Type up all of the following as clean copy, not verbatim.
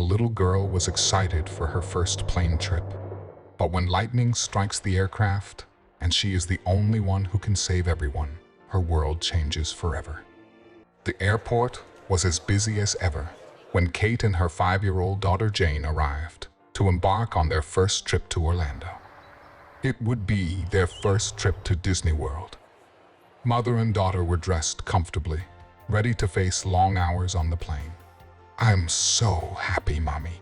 little girl was excited for her first plane trip. But when lightning strikes the aircraft, and she is the only one who can save everyone, her world changes forever. The airport was as busy as ever when Kate and her 5-year-old daughter Jane arrived to embark on their first trip to Orlando. It would be their first trip to Disney World. Mother and daughter were dressed comfortably, ready to face long hours on the plane. "I'm so happy, Mommy.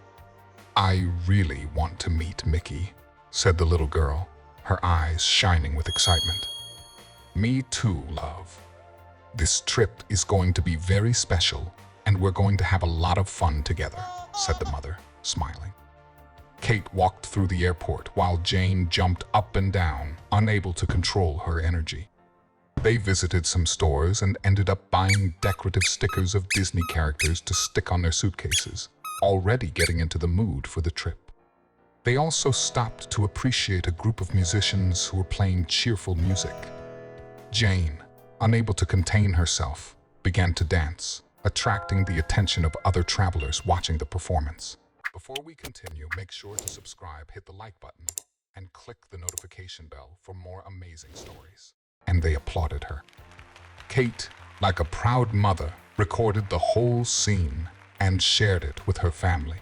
I really want to meet Mickey," said the little girl, her eyes shining with excitement. "Me too, love. This trip is going to be very special, and we're going to have a lot of fun together," said the mother, smiling. Kate walked through the airport while Jane jumped up and down, unable to control her energy. They visited some stores and ended up buying decorative stickers of Disney characters to stick on their suitcases, already getting into the mood for the trip. They also stopped to appreciate a group of musicians who were playing cheerful music. Jane, unable to contain herself, began to dance, attracting the attention of other travelers watching the performance. Before we continue, make sure to subscribe, hit the like button, and click the notification bell for more amazing stories. And they applauded her. Kate, like a proud mother, recorded the whole scene and shared it with her family.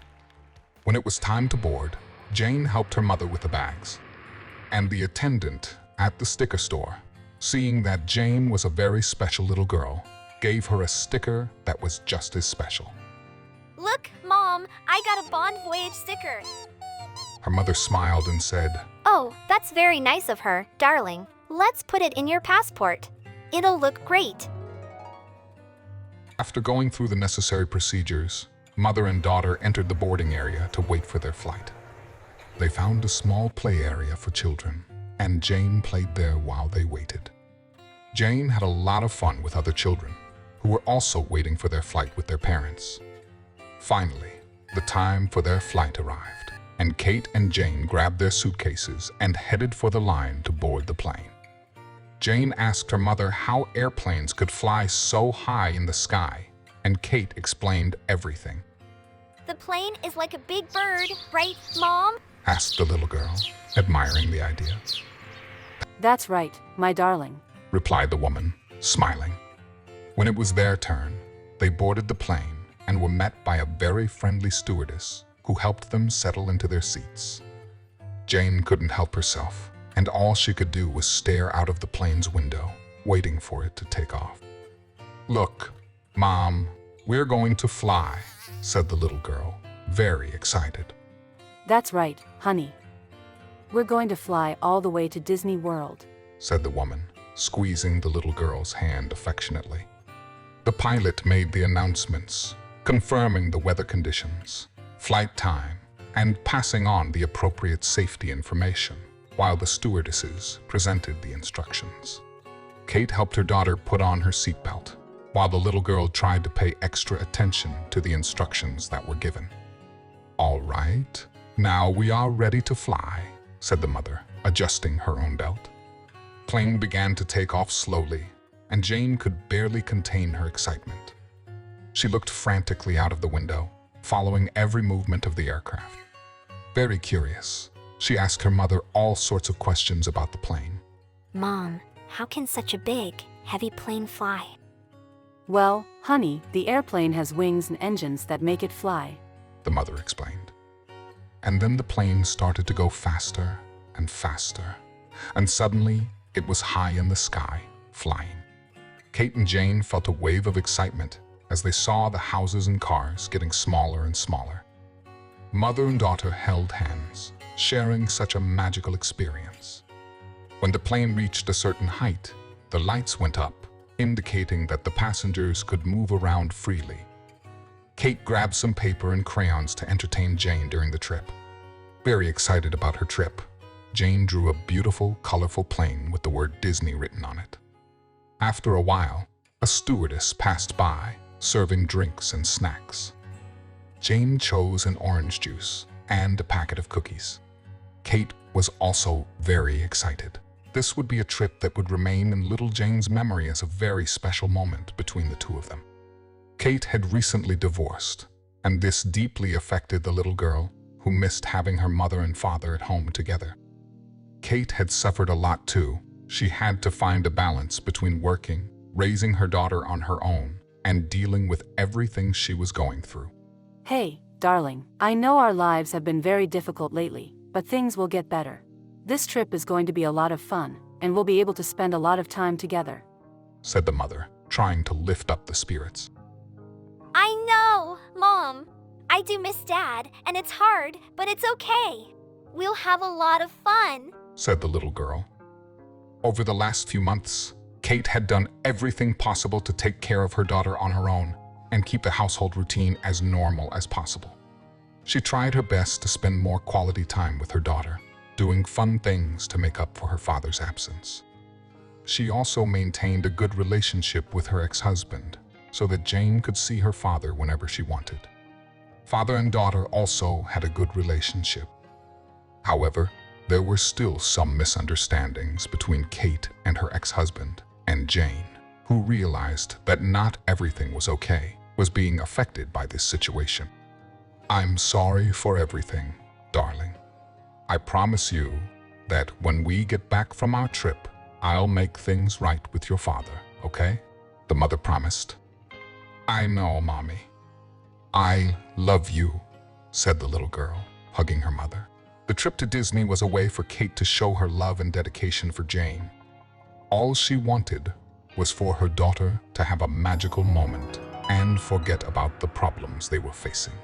When it was time to board, Jane helped her mother with the bags. And the attendant at the sticker store, seeing that Jane was a very special little girl, gave her a sticker that was just as special. "Look, Mom, I got a Bond Voyage sticker." Her mother smiled and said, "Oh, that's very nice of her, darling. Let's put it in your passport. It'll look great." After going through the necessary procedures, mother and daughter entered the boarding area to wait for their flight. They found a small play area for children, and Jane played there while they waited. Jane had a lot of fun with other children, who were also waiting for their flight with their parents. Finally, the time for their flight arrived, and Kate and Jane grabbed their suitcases and headed for the line to board the plane. Jane asked her mother how airplanes could fly so high in the sky, and Kate explained everything. "The plane is like a big bird, right, Mom?" asked the little girl, admiring the idea. "That's right, my darling," replied the woman, smiling. When it was their turn, they boarded the plane and were met by a very friendly stewardess who helped them settle into their seats. Jane couldn't help herself, and all she could do was stare out of the plane's window, waiting for it to take off. "Look, Mom, we're going to fly," said the little girl, very excited. "That's right, honey. We're going to fly all the way to Disney World," said the woman, squeezing the little girl's hand affectionately. The pilot made the announcements, confirming the weather conditions, flight time, and passing on the appropriate safety information, while the stewardesses presented the instructions. Kate helped her daughter put on her seatbelt, while the little girl tried to pay extra attention to the instructions that were given. "All right, now we are ready to fly," said the mother, adjusting her own belt. Plane began to take off slowly, and Jane could barely contain her excitement. She looked frantically out of the window, following every movement of the aircraft. Very curious, she asked her mother all sorts of questions about the plane. "Mom, how can such a big, heavy plane fly?" "Well, honey, the airplane has wings and engines that make it fly," the mother explained. And then the plane started to go faster and faster, and suddenly it was high in the sky, flying. Kate and Jane felt a wave of excitement as they saw the houses and cars getting smaller and smaller. Mother and daughter held hands, sharing such a magical experience. When the plane reached a certain height, the lights went up, indicating that the passengers could move around freely. Kate grabbed some paper and crayons to entertain Jane during the trip. Very excited about her trip, Jane drew a beautiful, colorful plane with the word Disney written on it. After a while, a stewardess passed by, serving drinks and snacks. Jane chose an orange juice and a packet of cookies. Kate was also very excited. This would be a trip that would remain in little Jane's memory as a very special moment between the two of them. Kate had recently divorced, and this deeply affected the little girl, who missed having her mother and father at home together. Kate had suffered a lot too. She had to find a balance between working, raising her daughter on her own, and dealing with everything she was going through. Hey, darling, I know our lives have been very difficult lately, but things will get better. This trip is going to be a lot of fun, and we'll be able to spend a lot of time together, said the mother, trying to lift up the spirits. I know, Mom. I do miss Dad, and it's hard, but it's okay. We'll have a lot of fun, said the little girl. Over the last few months, Kate had done everything possible to take care of her daughter on her own and keep the household routine as normal as possible. She tried her best to spend more quality time with her daughter, doing fun things to make up for her father's absence. She also maintained a good relationship with her ex-husband so that Jane could see her father whenever she wanted. Father and daughter also had a good relationship. However, there were still some misunderstandings between Kate and her ex-husband and Jane, who realized that not everything was being affected by this situation. I'm sorry for everything, darling. I promise you that when we get back from our trip, I'll make things right with your father, okay? The mother promised. I know, Mommy. I love you, said the little girl, hugging her mother. The trip to Disney was a way for Kate to show her love and dedication for Jane. All she wanted was for her daughter to have a magical moment and forget about the problems they were facing.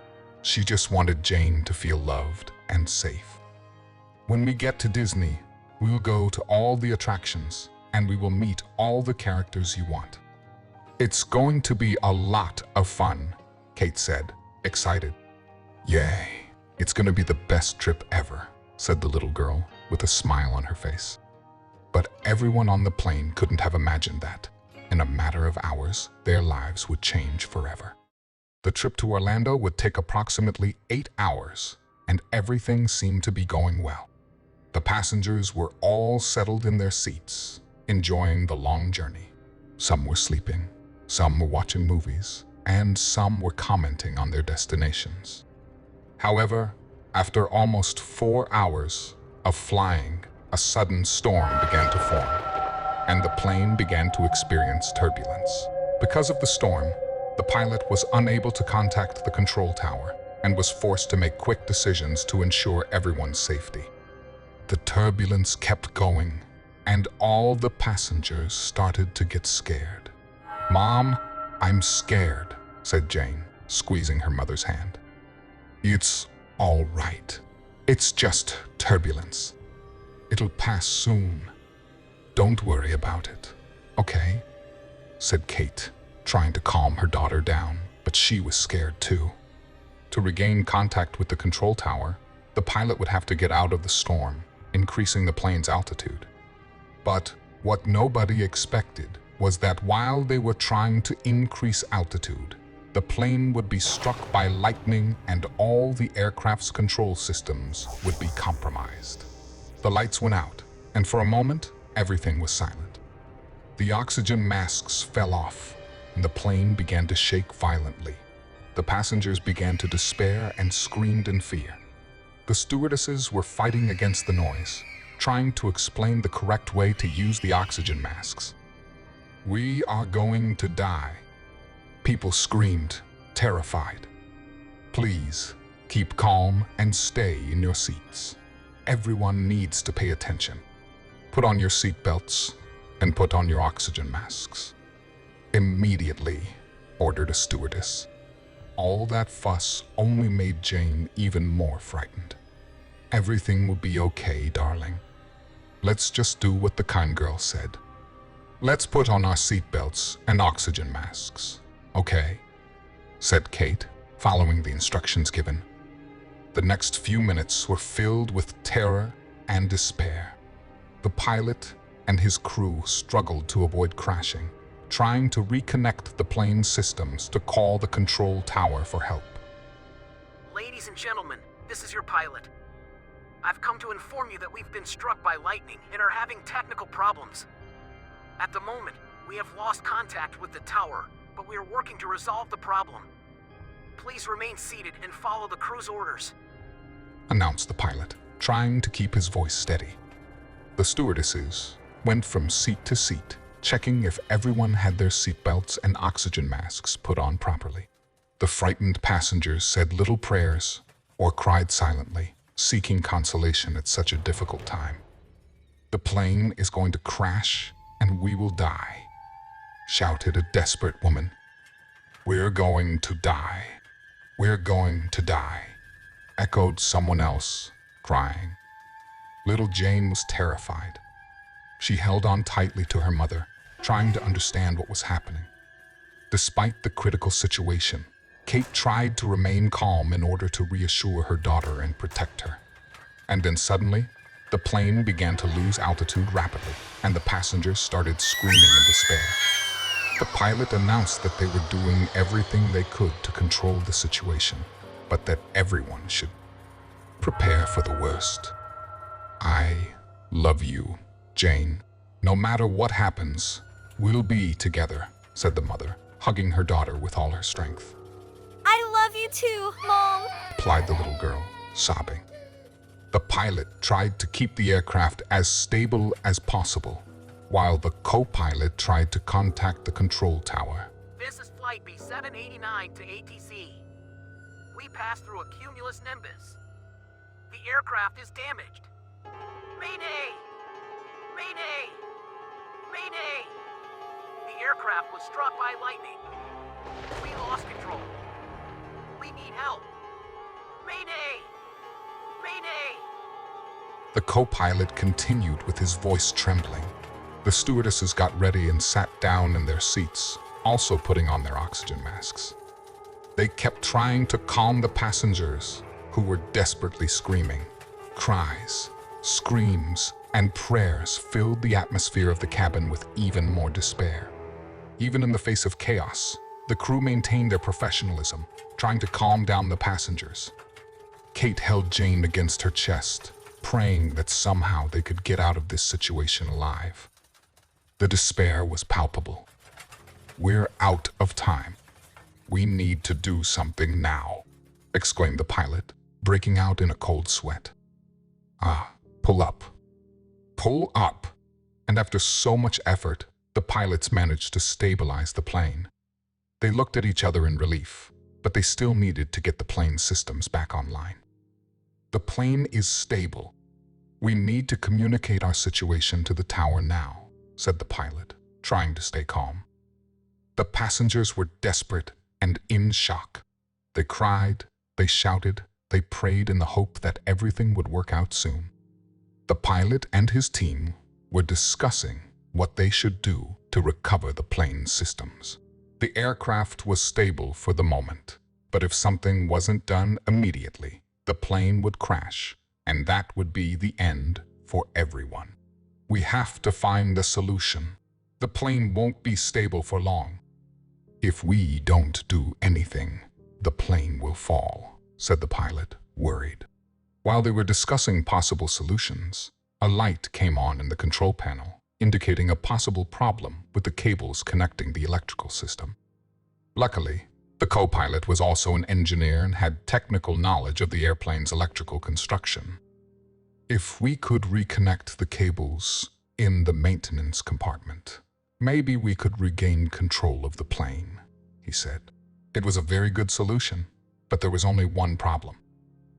She just wanted Jane to feel loved and safe. When we get to Disney, we'll go to all the attractions and we will meet all the characters you want. It's going to be a lot of fun, Kate said, excited. Yay, it's going to be the best trip ever, said the little girl with a smile on her face. But everyone on the plane couldn't have imagined that. In a matter of hours, their lives would change forever. The trip to Orlando would take approximately 8 hours, and everything seemed to be going well. The passengers were all settled in their seats, enjoying the long journey. Some were sleeping, some were watching movies, and some were commenting on their destinations. However, after almost 4 hours of flying, a sudden storm began to form, and the plane began to experience turbulence. Because of the storm, the pilot was unable to contact the control tower and was forced to make quick decisions to ensure everyone's safety. The turbulence kept going, and all the passengers started to get scared. Mom, I'm scared, said Jane, squeezing her mother's hand. It's all right. It's just turbulence. It'll pass soon. Don't worry about it, okay? Said Kate, trying to calm her daughter down, but she was scared too. To regain contact with the control tower, the pilot would have to get out of the storm, increasing the plane's altitude. But what nobody expected was that while they were trying to increase altitude, the plane would be struck by lightning and all the aircraft's control systems would be compromised. The lights went out, and for a moment, everything was silent. The oxygen masks fell off, and the plane began to shake violently. The passengers began to despair and screamed in fear. The stewardesses were fighting against the noise, trying to explain the correct way to use the oxygen masks. We are going to die. People screamed, terrified. Please, keep calm and stay in your seats. Everyone needs to pay attention. Put on your seatbelts and put on your oxygen masks. Immediately, ordered a stewardess. All that fuss only made Jane even more frightened. Everything will be okay, darling. Let's just do what the kind girl said. Let's put on our seatbelts and oxygen masks, okay? Said Kate, following the instructions given. The next few minutes were filled with terror and despair. The pilot and his crew struggled to avoid crashing, trying to reconnect the plane's systems to call the control tower for help. Ladies and gentlemen, this is your pilot. I've come to inform you that we've been struck by lightning and are having technical problems. At the moment, we have lost contact with the tower, but we are working to resolve the problem. Please remain seated and follow the crew's orders, announced the pilot, trying to keep his voice steady. The stewardesses went from seat to seat, checking if everyone had their seatbelts and oxygen masks put on properly. The frightened passengers said little prayers or cried silently, seeking consolation at such a difficult time. "The plane is going to crash and we will die," shouted a desperate woman. "We're going to die. We're going to die," echoed someone else, crying. Little Jane was terrified. She held on tightly to her mother, trying to understand what was happening. Despite the critical situation, Kate tried to remain calm in order to reassure her daughter and protect her. And then suddenly, the plane began to lose altitude rapidly, and the passengers started screaming in despair. The pilot announced that they were doing everything they could to control the situation, but that everyone should prepare for the worst. "I love you, Jane. No matter what happens, we'll be together," said the mother, hugging her daughter with all her strength. I love you too, Mom. Replied the little girl, sobbing. The pilot tried to keep the aircraft as stable as possible, while the co-pilot tried to contact the control tower. "This is flight B789 to ATC. We passed through a cumulus nimbus. The aircraft is damaged. Mayday! Mayday! Mayday! The aircraft was struck by lightning. We lost control. We need help. Mayday! Mayday!" The co-pilot continued with his voice trembling. The stewardesses got ready and sat down in their seats, also putting on their oxygen masks. They kept trying to calm the passengers, who were desperately screaming. Cries, screams, and prayers filled the atmosphere of the cabin with even more despair. Even in the face of chaos, the crew maintained their professionalism, trying to calm down the passengers. Kate held Jane against her chest, praying that somehow they could get out of this situation alive. The despair was palpable. "We're out of time. We need to do something now," exclaimed the pilot, breaking out in a cold sweat. Pull up. Pull up!" And after so much effort, the pilots managed to stabilize the plane. They looked at each other in relief, but they still needed to get the plane's systems back online. "The plane is stable. We need to communicate our situation to the tower now," said the pilot, trying to stay calm. The passengers were desperate and in shock. They cried, they shouted, they prayed in the hope that everything would work out soon. The pilot and his team were discussing what they should do to recover the plane's systems. The aircraft was stable for the moment, but if something wasn't done immediately, the plane would crash, and that would be the end for everyone. "We have to find a solution. The plane won't be stable for long. If we don't do anything, the plane will fall," said the pilot, worried. While they were discussing possible solutions, a light came on in the control panel, indicating a possible problem with the cables connecting the electrical system. Luckily, the co-pilot was also an engineer and had technical knowledge of the airplane's electrical construction. "If we could reconnect the cables in the maintenance compartment, maybe we could regain control of the plane," he said. It was a very good solution, but there was only one problem.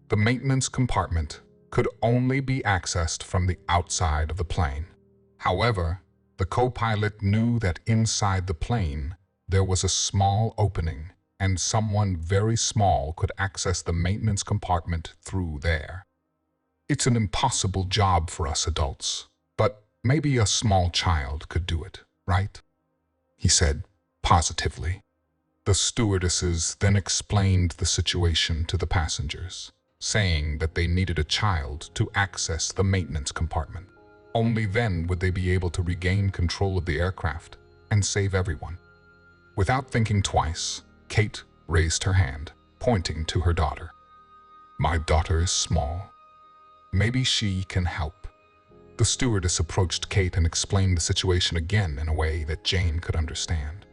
The maintenance compartment could only be accessed from the outside of the plane. However, the co-pilot knew that inside the plane there was a small opening, and someone very small could access the maintenance compartment through there. "It's an impossible job for us adults, but maybe a small child could do it, right?" he said positively. The stewardesses then explained the situation to the passengers, saying that they needed a child to access the maintenance compartment. Only then would they be able to regain control of the aircraft and save everyone. Without thinking twice, Kate raised her hand, pointing to her daughter. "My daughter is small. Maybe she can help." The stewardess approached Kate and explained the situation again in a way that Jane could understand.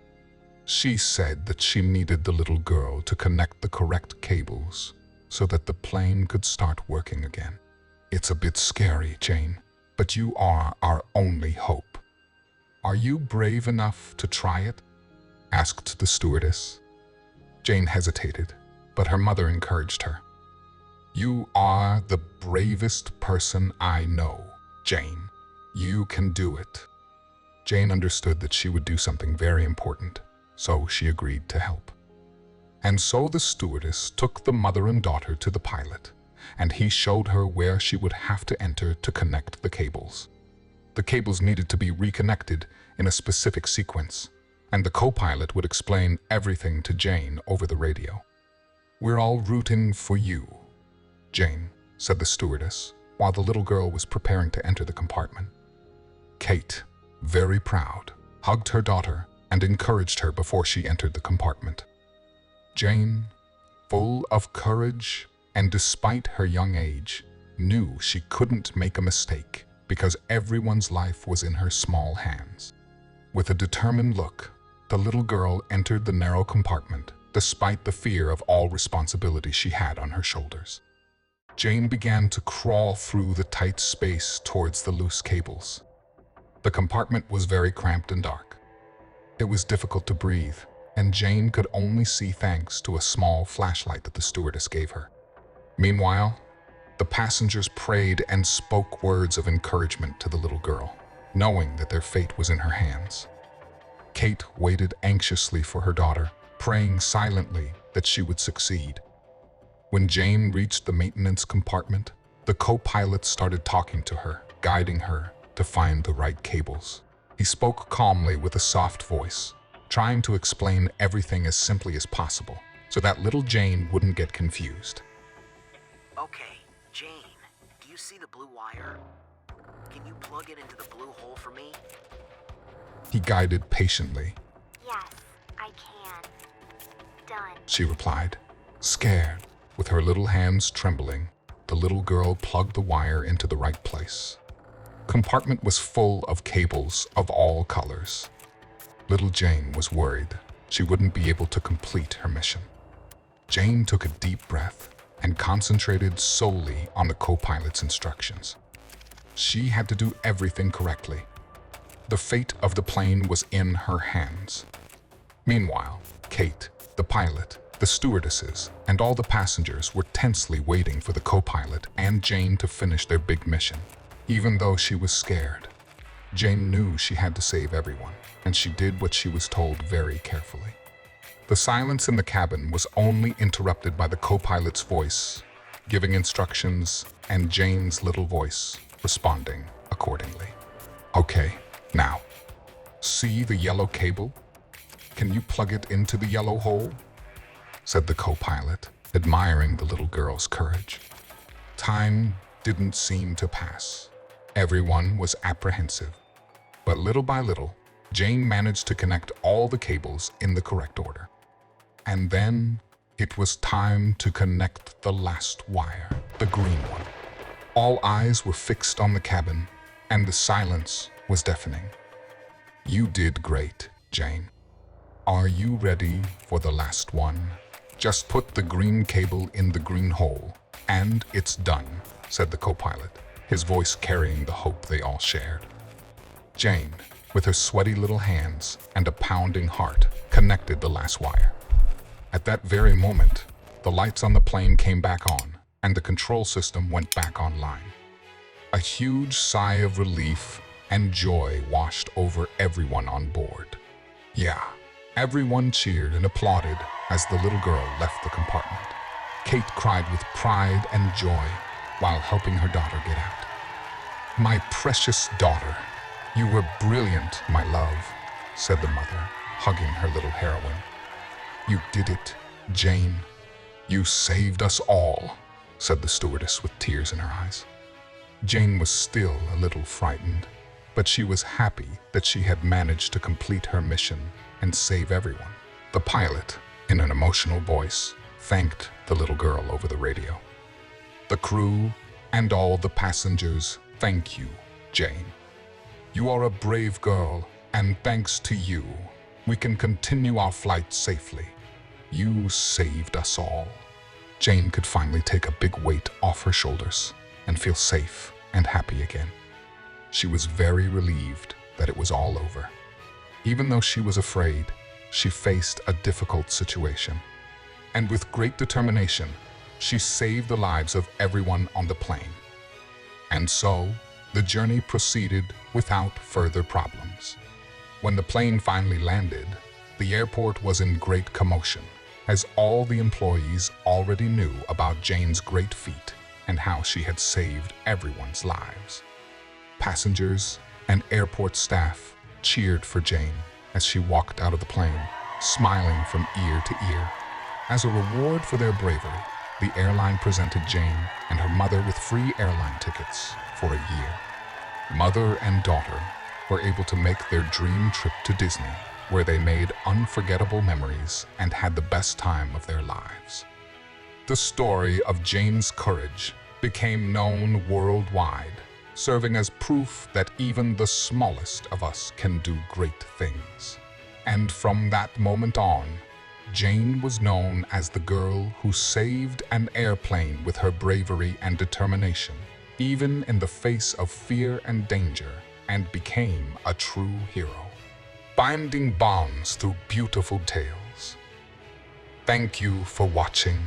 She said that she needed the little girl to connect the correct cables so that the plane could start working again. It's a bit scary, Jane, but you are our only hope. Are you brave enough to try it? Asked the stewardess. Jane hesitated, but her mother encouraged her. You are the bravest person I know, Jane. You can do it. Jane understood that she would do something very important, so she agreed to help. And so the stewardess took the mother and daughter to the pilot, and he showed her where she would have to enter to connect the cables. The cables needed to be reconnected in a specific sequence, and the co-pilot would explain everything to Jane over the radio. We're all rooting for you, Jane, said the stewardess, while the little girl was preparing to enter the compartment. Kate, very proud, hugged her daughter and encouraged her before she entered the compartment. Jane, full of courage and despite her young age, knew she couldn't make a mistake because everyone's life was in her small hands. With a determined look, the little girl entered the narrow compartment despite the fear of all responsibility she had on her shoulders. Jane began to crawl through the tight space towards the loose cables. The compartment was very cramped and dark. It was difficult to breathe, and Jane could only see thanks to a small flashlight that the stewardess gave her. Meanwhile, the passengers prayed and spoke words of encouragement to the little girl, knowing that their fate was in her hands. Kate waited anxiously for her daughter, praying silently that she would succeed. When Jane reached the maintenance compartment, the co-pilot started talking to her, guiding her to find the right cables. He spoke calmly with a soft voice, trying to explain everything as simply as possible, so that little Jane wouldn't get confused. Okay, Jane, do you see the blue wire? Can you plug it into the blue hole for me? He guided patiently. Yes, I can. Done. She replied. Scared, with her little hands trembling, the little girl plugged the wire into the right place. Compartment was full of cables of all colors. Little Jane was worried she wouldn't be able to complete her mission. Jane took a deep breath and concentrated solely on the co-pilot's instructions. She had to do everything correctly. The fate of the plane was in her hands. Meanwhile, Kate, the pilot, the stewardesses, and all the passengers were tensely waiting for the co-pilot and Jane to finish their big mission. Even though she was scared, Jane knew she had to save everyone, and she did what she was told very carefully. The silence in the cabin was only interrupted by the co-pilot's voice, giving instructions, and Jane's little voice responding accordingly. Okay, now, see the yellow cable? Can you plug it into the yellow hole? Said the co-pilot, admiring the little girl's courage. Time didn't seem to pass. Everyone was apprehensive. But little by little, Jane managed to connect all the cables in the correct order. And then it was time to connect the last wire, the green one. All eyes were fixed on the cabin, and the silence was deafening. You did great, Jane. Are you ready for the last one? Just put the green cable in the green hole, and it's done, said the co-pilot, his voice carrying the hope they all shared. Jane, with her sweaty little hands and a pounding heart, connected the last wire. At that very moment, the lights on the plane came back on, and the control system went back online. A huge sigh of relief and joy washed over everyone on board. Yeah, everyone cheered and applauded as the little girl left the compartment. Kate cried with pride and joy while helping her daughter get out. My precious daughter, you were brilliant, my love, said the mother, hugging her little heroine. You did it, Jane. You saved us all, said the stewardess with tears in her eyes. Jane was still a little frightened, but she was happy that she had managed to complete her mission and save everyone. The pilot, in an emotional voice, thanked the little girl over the radio. The crew and all the passengers thank you, Jane. You are a brave girl, and thanks to you, We can continue our flight safely. You saved us all." Jane could finally take a big weight off her shoulders and feel safe and happy again. She was very relieved that it was all over. Even though she was afraid, she faced a difficult situation. And with great determination, she saved the lives of everyone on the plane. And so, the journey proceeded without further problems. When the plane finally landed, the airport was in great commotion, as all the employees already knew about Jane's great feat and how she had saved everyone's lives. Passengers and airport staff cheered for Jane as she walked out of the plane, smiling from ear to ear. As a reward for their bravery, the airline presented Jane and her mother with free airline tickets for a year. Mother and daughter were able to make their dream trip to Disney, where they made unforgettable memories and had the best time of their lives. The story of Jane's courage became known worldwide, serving as proof that even the smallest of us can do great things. And from that moment on, Jane was known as the girl who saved an airplane with her bravery and determination, even in the face of fear and danger, and became a true hero, binding bonds through beautiful tales. Thank you for watching.